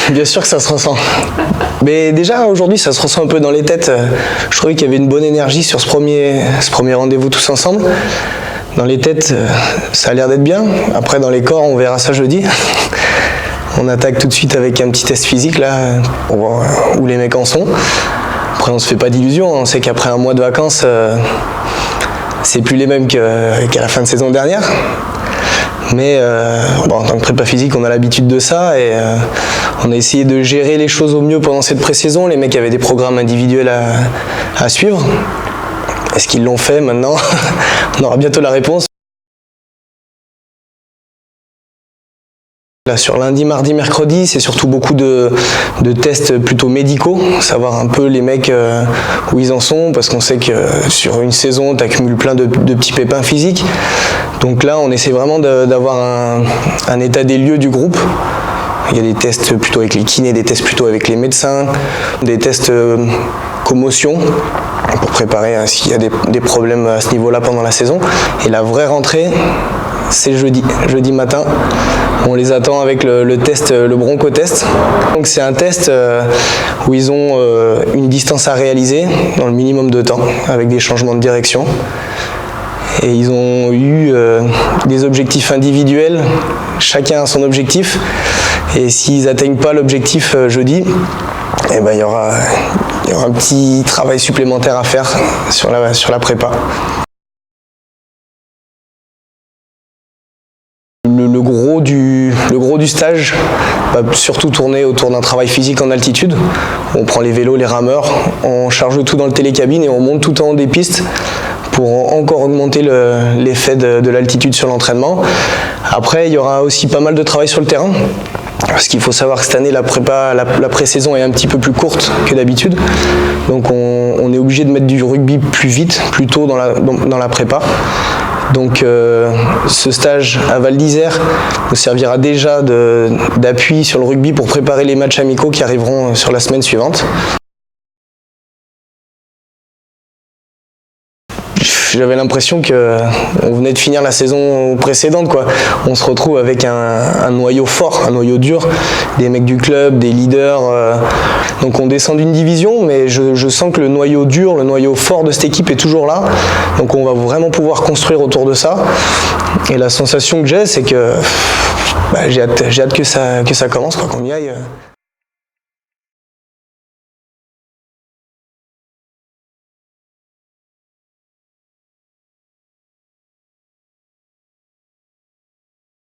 Bien sûr que ça se ressent. Mais déjà aujourd'hui ça se ressent un peu dans les têtes. Je trouvais qu'il y avait une bonne énergie sur ce premier rendez-vous tous ensemble. Dans les têtes ça a l'air d'être bien. Après dans les corps on verra ça jeudi. On attaque tout de suite avec un petit test physique là pour voir où les mecs en sont. Après on se fait pas d'illusions, on sait qu'après un mois de vacances c'est plus les mêmes qu'à la fin de saison dernière. Mais bon, en tant que prépa physique, on a l'habitude de ça et on a essayé de gérer les choses au mieux pendant cette pré-saison. Les mecs avaient des programmes individuels à suivre. Est-ce qu'ils l'ont fait maintenant? On aura bientôt la réponse. Là, sur lundi, mardi, mercredi, c'est surtout beaucoup de tests plutôt médicaux, savoir un peu les mecs où ils en sont, parce qu'on sait que sur une saison, tu accumules plein de petits pépins physiques. Donc là, on essaie vraiment d'avoir un état des lieux du groupe. Il y a des tests plutôt avec les kinés, des tests plutôt avec les médecins, des tests commotion pour préparer s'il y a des problèmes à ce niveau-là pendant la saison. Et la vraie rentrée, c'est jeudi matin. On les attend avec le test, le bronchotest. Donc c'est un test où ils ont une distance à réaliser dans le minimum de temps, avec des changements de direction. Et ils ont eu des objectifs individuels, chacun a son objectif. Et s'ils n'atteignent pas l'objectif jeudi, eh ben, il y aura un petit travail supplémentaire à faire sur la prépa. Le gros du stage va surtout tourner autour d'un travail physique en altitude. On prend les vélos, les rameurs, on charge tout dans le télécabine et on monte tout en haut des pistes pour encore augmenter l'effet de l'altitude sur l'entraînement. Après, il y aura aussi pas mal de travail sur le terrain. Parce qu'il faut savoir que cette année, la pré-saison est un petit peu plus courte que d'habitude. Donc on est obligé de mettre du rugby plus vite, plus tôt dans la prépa. Donc ce stage à Val d'Isère nous servira déjà d'appui sur le rugby pour préparer les matchs amicaux qui arriveront sur la semaine suivante. J'avais l'impression qu'on venait de finir la saison précédente, quoi. On se retrouve avec un noyau fort, un noyau dur, des mecs du club, des leaders. Donc on descend d'une division, mais je sens que le noyau dur, le noyau fort de cette équipe est toujours là. Donc on va vraiment pouvoir construire autour de ça. Et la sensation que j'ai, c'est que j'ai hâte que ça commence, qu'on y aille.